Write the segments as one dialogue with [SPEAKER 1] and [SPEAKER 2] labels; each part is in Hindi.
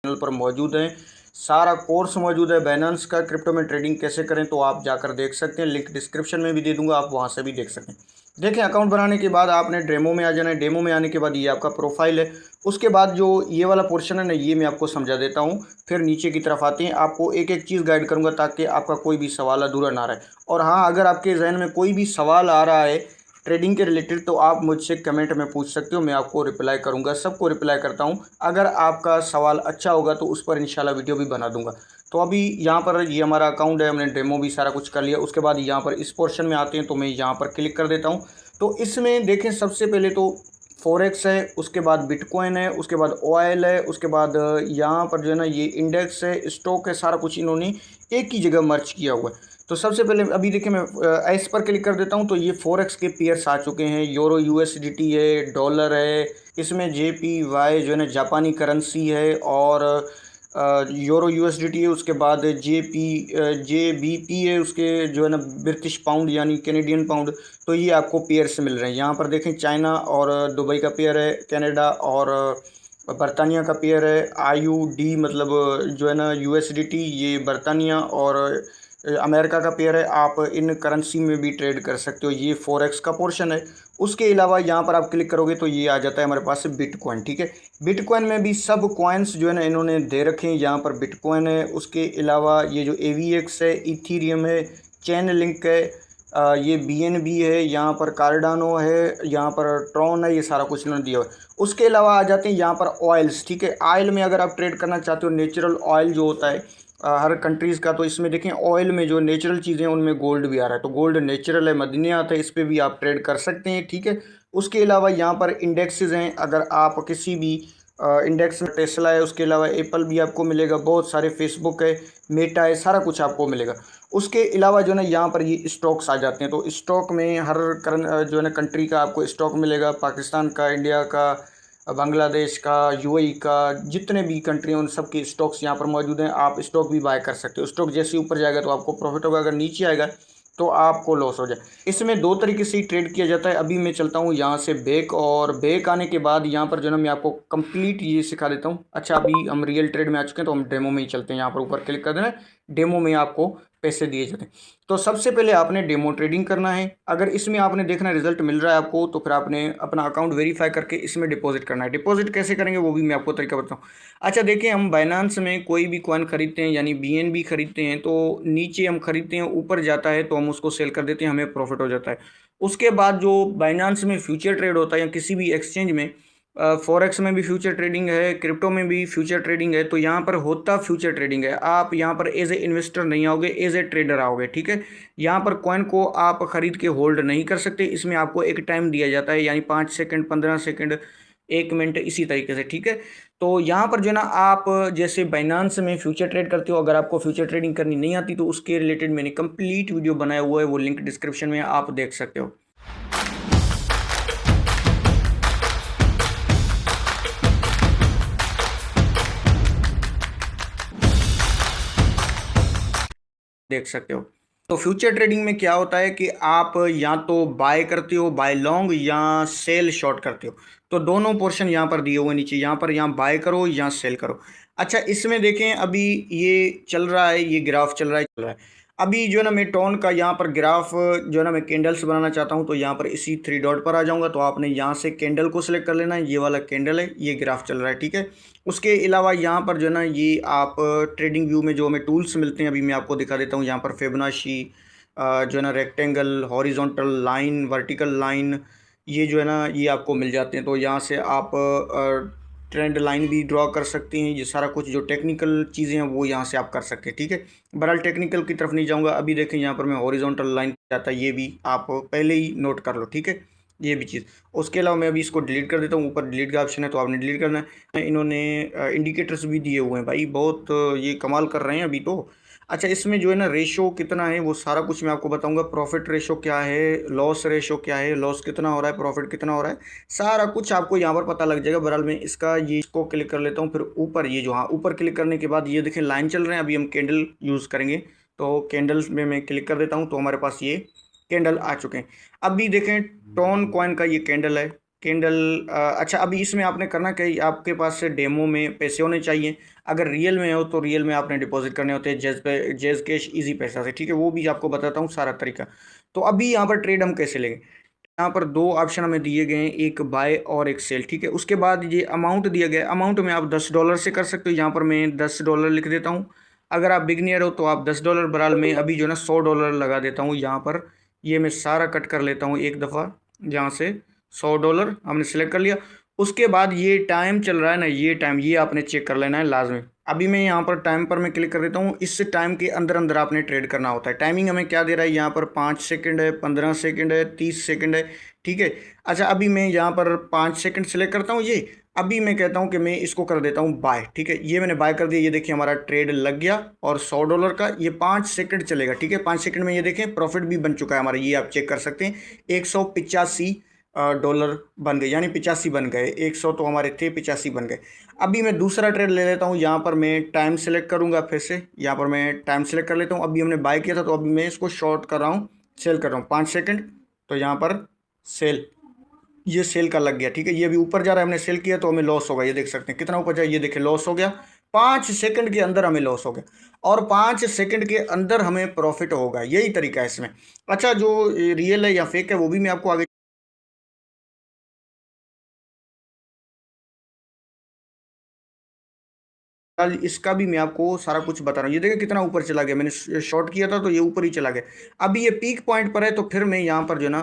[SPEAKER 1] चैनल पर मौजूद हैं। सारा कोर्स मौजूद है बाइनेंस का, क्रिप्टो में ट्रेडिंग कैसे करें, तो आप जाकर देख सकते हैं। लिंक डिस्क्रिप्शन में भी दे दूंगा, आप वहां से भी देख सकते हैं। देखें, अकाउंट बनाने के बाद आपने डेमो में आ जाना है। डेमो में आने के बाद ये आपका प्रोफाइल है। उसके बाद जो ये वाला पोर्शन है ना, ये मैं आपको समझा देता हूँ। फिर नीचे की तरफ आते हैं, आपको एक एक चीज़ गाइड करूँगा ताकि आपका कोई भी सवाल अधूरा ना रहे। और हाँ, अगर आपके जहन में कोई भी सवाल आ रहा है ट्रेडिंग के रिलेटेड, तो आप मुझसे कमेंट में पूछ सकते हो, मैं आपको रिप्लाई करूंगा। सबको रिप्लाई करता हूं। अगर आपका सवाल अच्छा होगा तो उस पर इंशाल्लाह वीडियो भी बना दूंगा। तो अभी यहाँ पर ये हमारा अकाउंट है, हमने डेमो भी सारा कुछ कर लिया। उसके बाद यहाँ पर इस पोर्शन में आते हैं, तो मैं यहाँ पर क्लिक कर देता हूँ। तो इसमें देखें, सबसे पहले तो फॉरेक्स है, उसके बाद बिटकॉइन है, उसके बाद ऑयल है, उसके बाद यहाँ पर जो है ना ये इंडेक्स है, स्टॉक है, सारा कुछ इन्होंने एक ही जगह मर्ज किया हुआ है। तो सबसे पहले अभी देखिए, मैं इस पर क्लिक कर देता हूँ, तो ये फॉरेक्स के पेयर्स आ चुके हैं। यूरो यूएसडीटी है, डॉलर है, इसमें जेपीवाई जो है ना जापानी करेंसी है, और यूरो यूएसडीटी है। उसके बाद जेबीपी है, उसके जो है ना ब्रिटिश पाउंड यानी कैनेडियन पाउंड। तो ये आपको पेयर से मिल रहे हैं। यहाँ पर देखें, चाइना और दुबई का पेयर है, कनाडा और बरतानिया का पेयर है। आईयूडी मतलब जो है ना यूएसडीटी, ये बरतानिया और अमेरिका का पेयर है। आप इन करेंसी में भी ट्रेड कर सकते हो। ये फॉरेक्स का पोर्शन है। उसके अलावा यहाँ पर आप क्लिक करोगे तो ये आ जाता है हमारे पास बिटकॉइन। ठीक है, बिटकॉइन में भी सब कॉइन्स जो है ना इन्होंने दे रखे हैं। यहाँ पर बिटकॉइन है, उसके अलावा ये जो एवीएक्स है, इथीरियम है, चेन लिंक है, ये बीएनबी है, यहाँ पर कार्डानो है, यहाँ पर ट्रॉन है, ये सारा कुछ इन्होंने दिया हुआ है। उसके अलावा आ जाते हैं यहाँ पर ऑयल्स। ठीक है, ऑयल में अगर आप ट्रेड करना चाहते हो, नेचुरल ऑयल जो होता है हर कंट्रीज़ का, तो इसमें देखें ऑयल में जो नेचुरल चीज़ें हैं उनमें गोल्ड भी आ रहा है। तो गोल्ड नेचुरल है, मदनियात है, इस पर भी आप ट्रेड कर सकते हैं। ठीक है, उसके अलावा यहाँ पर इंडेक्सेस हैं। अगर आप किसी भी इंडेक्स में टेस्ला है, उसके अलावा एप्पल भी आपको मिलेगा, बहुत सारे फेसबुक है, मेटा है, सारा कुछ आपको मिलेगा। उसके अलावा जो है ना यहाँ पर ये स्टॉक्स आ जाते हैं। तो स्टॉक में हर जो है ना कंट्री का आपको स्टॉक मिलेगा, पाकिस्तान का, इंडिया का, बांग्लादेश का, यूएई का, जितने भी कंट्री हैं उन सब के स्टॉक्स यहाँ पर मौजूद हैं। आप स्टॉक भी बाय कर सकते हो। स्टॉक जैसे ऊपर जाएगा तो आपको प्रॉफिट होगा, अगर नीचे आएगा तो आपको लॉस हो जाए। इसमें दो तरीके से ही ट्रेड किया जाता है। अभी मैं चलता हूँ यहाँ से बैक, और बैक आने के बाद यहाँ पर जो है ना मैं आपको कंप्लीट ये सिखा देता हूँ। अच्छा, अभी हम रियल ट्रेड में आ चुके हैं, तो हम डेमो में ही चलते हैं। यहाँ पर ऊपर क्लिक कर देना, डेमो में आपको पैसे दिए जाते हैं। तो सबसे पहले आपने डेमो ट्रेडिंग करना है। अगर इसमें आपने देखना रिजल्ट मिल रहा है आपको, तो फिर आपने अपना अकाउंट वेरीफाई करके इसमें डिपॉजिट करना है। डिपॉजिट कैसे करेंगे वो भी मैं आपको तरीका बताऊँ। अच्छा देखिए, हम बाइनेंस में कोई भी कॉइन खरीदते हैं, यानी बीएनबी खरीदते हैं, तो नीचे हम खरीदते हैं, ऊपर जाता है तो हम उसको सेल कर देते हैं, हमें प्रॉफिट हो जाता है। उसके बाद जो बाइनेंस में फ्यूचर ट्रेड होता है या किसी भी एक्सचेंज में, फॉरेक्स में भी फ्यूचर ट्रेडिंग है, क्रिप्टो में भी फ्यूचर ट्रेडिंग है, तो यहाँ पर होता फ्यूचर ट्रेडिंग है। आप यहाँ पर एज ए इन्वेस्टर नहीं आओगे, एज ए ट्रेडर आओगे। ठीक है, यहाँ पर कॉइन को आप खरीद के होल्ड नहीं कर सकते। इसमें आपको एक टाइम दिया जाता है, यानी 5 सेकंड, 15 सेकंड, 1 मिनट, इसी तरीके से। ठीक है, तो यहाँ पर जो है ना आप जैसे बाइनेंस में फ्यूचर ट्रेड करते हो, अगर आपको फ्यूचर ट्रेडिंग करनी नहीं आती तो उसके रिलेटेड मैंने कंप्लीट वीडियो बनाया हुआ है, वो लिंक डिस्क्रिप्शन में आप देख सकते हो। देख सकते हो। तो फ्यूचर ट्रेडिंग में क्या होता है कि आप या तो बाय करते हो, बाय लॉन्ग, या सेल शॉर्ट करते हो। तो दोनों पोर्शन यहाँ पर दिए हुए नीचे, यहाँ पर यहाँ बाय करो या सेल करो। अच्छा, इसमें देखें अभी ये चल रहा है, ये ग्राफ चल रहा है। अभी जो है ना मैं टोन का यहाँ पर ग्राफ जो है ना मैं कैंडल्स बनाना चाहता हूँ, तो यहाँ पर इसी 3 डॉट पर आ जाऊँगा। तो आपने यहाँ से कैंडल को सिलेक्ट कर लेना है, ये वाला कैंडल है, ये ग्राफ चल रहा है। ठीक है, उसके अलावा यहाँ पर जो है ना ये आप ट्रेडिंग व्यू में जो हमें टूल्स मिलते हैं, अभी मैं आपको दिखा देता हूँ। यहाँ पर फिबोनाची जो है ना, rectangle, horizontal line, vertical line, ये जो है ना ये आपको मिल जाते हैं। तो यहाँ से आप ट्रेंड लाइन भी ड्रॉ कर सकते हैं। ये सारा कुछ जो टेक्निकल चीज़ें हैं वो यहाँ से आप कर सकते हैं। ठीक है, बहरहाल टेक्निकल की तरफ नहीं जाऊँगा। अभी देखें यहाँ पर मैं हॉरिजॉन्टल लाइन जाता है, ये भी आप पहले ही नोट कर लो। ठीक है, ये भी चीज़। उसके अलावा मैं अभी इसको डिलीट कर देता हूँ। ऊपर डिलीट का ऑप्शन है, तो आपने डिलीट करना है। इन्होंने इंडिकेटर्स भी दिए हुए हैं भाई, बहुत ये कमाल कर रहे हैं अभी तो। अच्छा, इसमें जो है ना रेशो कितना है वो सारा कुछ मैं आपको बताऊंगा। प्रॉफिट रेशो क्या है, लॉस रेशो क्या है, लॉस कितना हो रहा है, प्रॉफिट कितना हो रहा है, सारा कुछ आपको यहाँ पर पता लग जाएगा। बहरहाल मैं इसका ये इसको क्लिक कर लेता हूँ। फिर ऊपर ये जो, हाँ, ऊपर क्लिक करने के बाद ये देखें लाइन चल रहे हैं। अभी हम कैंडल यूज़ करेंगे, तो कैंडल्स में मैं क्लिक कर देता हूँ, तो हमारे पास ये कैंडल आ चुके हैं। अभी देखें टोन कॉइन का ये कैंडल है, कैंडल। अच्छा, अभी इसमें आपने करना क्या है, आपके पास से डेमो में पैसे होने चाहिए। अगर रियल में हो तो रियल में आपने डिपॉजिट करने होते हैं जेज कैश इजी पैसा से, ठीक है, वो भी आपको बताता हूँ सारा तरीका। तो अभी यहाँ पर ट्रेड हम कैसे लेंगे, यहाँ पर दो ऑप्शन हमें दिए गए हैं, एक बाय और एक सेल, ठीक है। उसके बाद ये अमाउंट दिया गया है, अमाउंट में आप $10 से कर सकते हो। यहाँ पर मैं $10 लिख देता हूँ। अगर आप बिगनियर हो तो आप $10, बराल में अभी जो है ना $100 लगा देता हूँ यहाँ पर। ये मैं सारा कट कर लेता हूँ एक दफ़ा, जहाँ से $100 हमने सेलेक्ट कर लिया। उसके बाद ये टाइम चल रहा है ना, ये टाइम ये आपने चेक कर लेना है लाजमी। अभी मैं यहाँ पर टाइम पर मैं क्लिक कर देता हूँ। इस टाइम के अंदर अंदर आपने ट्रेड करना होता है। टाइमिंग हमें क्या दे रहा है, यहाँ पर 5 सेकंड है, 15 सेकंड है, 30 सेकंड है, ठीक है। अच्छा, अभी मैं यहाँ पर 5 सेकंड सेलेक्ट करता हूँ ये। अभी मैं कहता हूँ कि मैं इसको कर देता हूँ बाय, ठीक है। ये मैंने बाय कर दिया, ये देखिए हमारा ट्रेड लग गया और $100 का ये 5 सेकंड चलेगा, ठीक है। 5 सेकंड में ये देखें प्रॉफिट भी बन चुका है हमारा, ये आप चेक कर सकते हैं। $185 बन गए, यानी 85 बन गए। 100 तो हमारे थे, 85 बन गए। अभी मैं दूसरा ट्रेड ले लेता हूँ। यहाँ पर मैं टाइम सेलेक्ट करूँगा, फिर से यहाँ पर मैं टाइम सेलेक्ट कर लेता हूँ। अभी हमने बाय किया था, तो अभी मैं इसको शॉर्ट कर रहा हूँ, सेल कर रहा हूँ 5 सेकंड। तो यहाँ पर सेल, ये सेल का लग गया, ठीक है। ये अभी ऊपर जा रहा है, हमने सेल किया तो हमें लॉस होगा। ये देख सकते हैं कितना ऊपर जाए, ये देखें लॉस हो गया। 5 सेकंड के अंदर हमें लॉस हो गया और 5 सेकंड के अंदर हमें प्रॉफिट होगा। यही तरीका है इसमें। अच्छा, जो रियल है या फेक है वो भी मैं आपको आगे इसका भी मैं आपको सारा कुछ बता रहा हूँ। ये देखिए कितना ऊपर चला गया, मैंने शॉर्ट किया था तो ये ऊपर ही चला गया। अभी ये पीक पॉइंट पर है, तो फिर मैं यहाँ पर जो है ना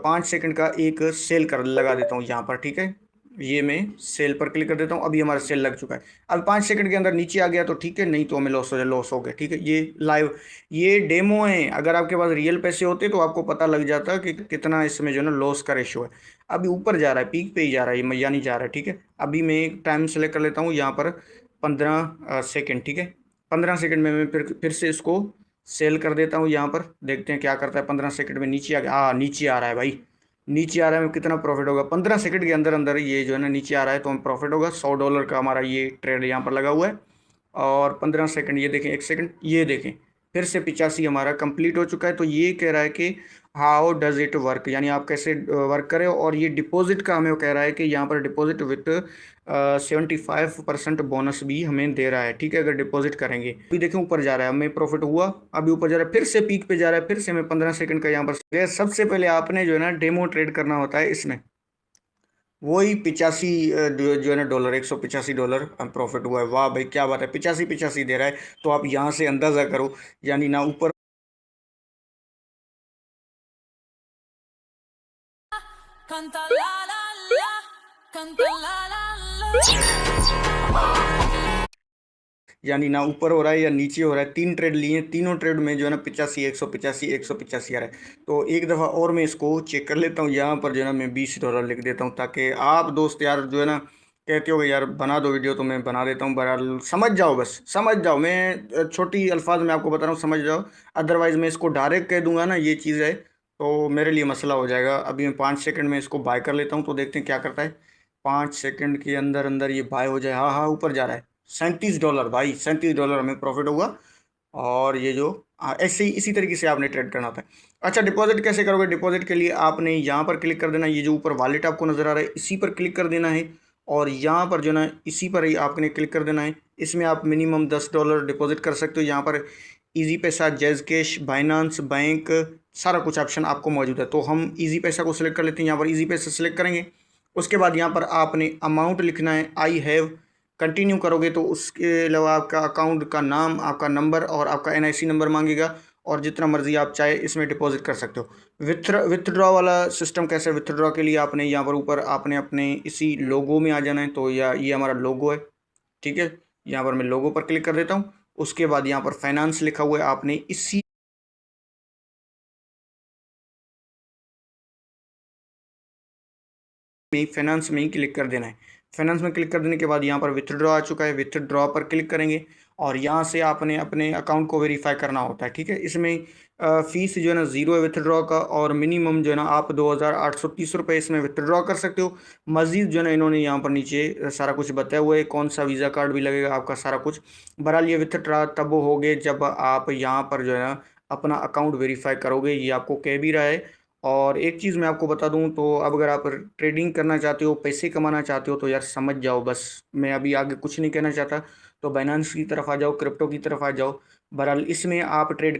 [SPEAKER 1] 5 सेकंड का एक सेल कर लगा देता हूँ यहाँ पर, ठीक है। ये मैं सेल पर क्लिक कर देता हूँ। अभी हमारा सेल लग चुका है। अब 5 सेकंड के अंदर नीचे आ गया तो ठीक है, नहीं तो हमें लॉस हो जाए, लॉस हो गया, ठीक है। ये लाइव, ये डेमो है। अगर आपके पास रियल पैसे होते तो आपको पता लग जाता कि कितना इसमें जो है ना लॉस का रेशो है। अभी ऊपर जा रहा है, पीक पे ही जा रहा है, ये मजा नहीं जा रहा है, ठीक है। अभी मैं एक टाइम सेलेक्ट कर लेता हूँ यहाँ पर 15 सेकंड, ठीक है। 15 सेकंड में मैं फिर से इसको सेल कर देता हूँ। यहाँ पर देखते हैं क्या करता है। 15 सेकंड में नीचे आ गया, हाँ नीचे आ रहा है भाई, नीचे आ रहा है। कितना प्रॉफिट होगा 15 सेकंड के अंदर अंदर, ये जो है ना नीचे आ रहा है, तो हम प्रॉफिट होगा $100 का हमारा ये ट्रेड यहाँ पर लगा हुआ है। और 15 सेकंड, ये देखें 1 सेकंड, ये देखें फिर से 85 हमारा कंप्लीट हो चुका है। तो ये कह रहा है कि हाउ डज इट वर्क, यानी आप कैसे वर्क करें। और ये डिपॉजिट का हमें वो कह रहा है कि यहाँ पर डिपॉजिट विथ 75% बोनस भी हमें दे रहा है, ठीक है, अगर डिपॉजिट करेंगे। अभी देखें ऊपर जा रहा है, हमें प्रॉफिट हुआ, अभी ऊपर जा रहा है, फिर से पीक पे जा रहा है, फिर से हमें 15 सेकंड का यहाँ पर। सबसे पहले आपने जो है ना डेमो ट्रेड करना होता है इसमें। वही 85 जो है ना डॉलर, $185 प्रॉफिट हुआ है। वाह भाई क्या बात है, 85 85 दे रहा है। तो आप यहाँ से अंदाज़ा करो, यानी ना ऊपर
[SPEAKER 2] Canta la la la, canta la la la.
[SPEAKER 1] यानी ना ऊपर हो रहा है या नीचे हो रहा है। 3 ट्रेड लिए, तीनों ट्रेड में जो है ना 85 185 185 आ रहा है। तो एक दफ़ा और मैं इसको चेक कर लेता हूँ। यहाँ पर जो है ना मैं $20 लिख देता हूँ, ताकि आप दोस्त यार जो है ना कहते हो यार बना दो वीडियो, तो मैं बना देता हूँ। बहरहाल समझ जाओ, बस समझ जाओ। मैं छोटी अल्फाज में आपको बता रहा हूँ, समझ जाओ। अदरवाइज़ मैं इसको डायरेक्ट कह दूंगा ना ये चीज़ है, तो मेरे लिए मसला हो जाएगा। अभी मैं 5 सेकंड में इसको बाय कर लेता हूँ, तो देखते हैं क्या करता है। 5 सेकंड के अंदर अंदर ये बाय हो जाए, हाँ हाँ ऊपर जा रहा है। $37 भाई, $37 हमें प्रॉफिट होगा। और ये जो ऐसे ही इसी तरीके से आपने ट्रेड करना होता है। अच्छा, डिपॉजिट कैसे करोगे। डिपॉजिट के लिए आपने यहाँ पर क्लिक कर देना, ये जो ऊपर वॉलेट आपको नज़र आ रहा है इसी पर क्लिक कर देना है। और यहाँ पर जो ना इसी पर ही आपने क्लिक कर देना है। इसमें आप मिनिमम $10 डिपॉजिट कर सकते हो। यहाँ पर इजी पैसा, जैज़ कैश, बाइनांस बैंक, सारा कुछ ऑप्शन आपको मौजूद है। तो हम इजी पैसा को सिलेक्ट कर लेते हैं। यहाँ पर इजी पैसा सिलेक्ट करेंगे। उसके बाद यहाँ पर आपने अमाउंट लिखना है, आई हैव। कंटिन्यू करोगे तो उसके अलावा आपका अकाउंट का नाम, आपका नंबर और आपका एनआईसी नंबर मांगेगा। और जितना मर्जी आप चाहे इसमें डिपॉजिट कर सकते हो। विथड्रॉ वाला सिस्टम कैसे, विथड्रॉ के लिए आपने यहाँ पर ऊपर आपने अपने इसी लोगो में आ जाना है। तो या ये हमारा लोगो है, ठीक है। यहाँ पर मैं लोगो पर क्लिक कर देता हूँ। उसके बाद यहाँ पर फाइनेंस लिखा हुआ है, आपने इसी में फाइनेंस में ही क्लिक कर देना है। फाइनेंस में क्लिक कर देने के बाद यहाँ पर विथड्रॉ आ चुका है, विथड्रॉ पर क्लिक करेंगे। और यहाँ से आपने अपने अकाउंट को वेरीफाई करना होता है, ठीक है। इसमें फ़ीस जो है ना ज़ीरो है विथड्रॉ का, और मिनिमम जो है ना आप ₹2830 इसमें विथड्रॉ कर सकते हो। मज़ीद जो है ना इन्होंने यहाँ पर नीचे सारा कुछ बताया हुआ है, कौन सा वीज़ा कार्ड भी लगेगा आपका, सारा कुछ। बहरहाल ये विथड्रॉ तब होगे जब आप यहाँ पर जो है ना अपना अकाउंट वेरीफाई करोगे, ये आपको कह भी रहा है। और एक चीज़ मैं आपको बता दूं, तो अब अगर आप ट्रेडिंग करना चाहते हो, पैसे कमाना चाहते हो, तो यार समझ जाओ बस। मैं अभी आगे कुछ नहीं कहना चाहता। तो बाइनेंस की तरफ आ जाओ, क्रिप्टो की तरफ आ जाओ। बहरहाल इसमें आप ट्रेड